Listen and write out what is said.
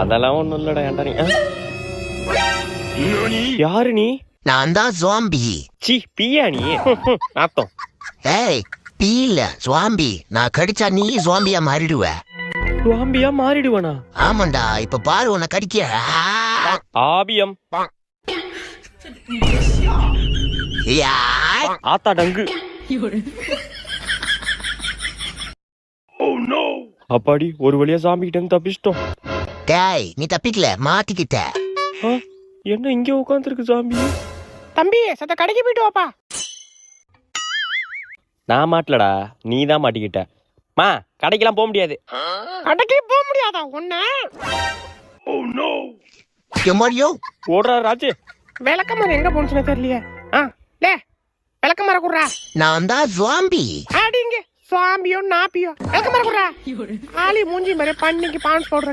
அதெல்லாம் ஒண்ணும் இல்லடா. ஏன்டா நீ யாரு? நீ நான் தான் ஜாம்பி. சி பியா நீ? நாத்தம். ஏய் பீ இல்ல ஜாம்பி. நான் கடிச்சா நீ ஜாம்பியா மாறிடுவ. ஜாம்பியா மாறிடுவனா? ஆமாண்டா, இப்ப பாரு உன்னை கடிக்க. ஆபியம் யாய். ஆத்தா டங்கு. அப்பாடி ஒரு வழியா சாமி கிட்ட இருந்து தப்பிச்சிட்டோம். டேய் நீ தப்பிக்கல, மாட்டிக்கிட்ட. என்ன இங்க உட்காந்துருக்கு சாமி? தம்பி சத்த கடைக்கு போயிட்டு வாப்பா. நான் மாட்டலடா, நீ தான் மாட்டிக்கிட்ட. மா கடைக்கெல்லாம் போக முடியாது. கடைக்கு போக முடியாதா ஒண்ணு? எம்மாடியோ ஓடுறா ராஜு. விளக்கமாறு எங்க போனுச்சுன்னு தெரியலையே. லே விளக்கமாற குடுறா. நான் தான் ஜாம்பி. அடிங்க சுவாமியோ நாப்பியோ விளக்கமாற குடுறா. ஆளி மூஞ்சி மாதிரி பண்ணிக்கு பான்ஸ் பவுடர்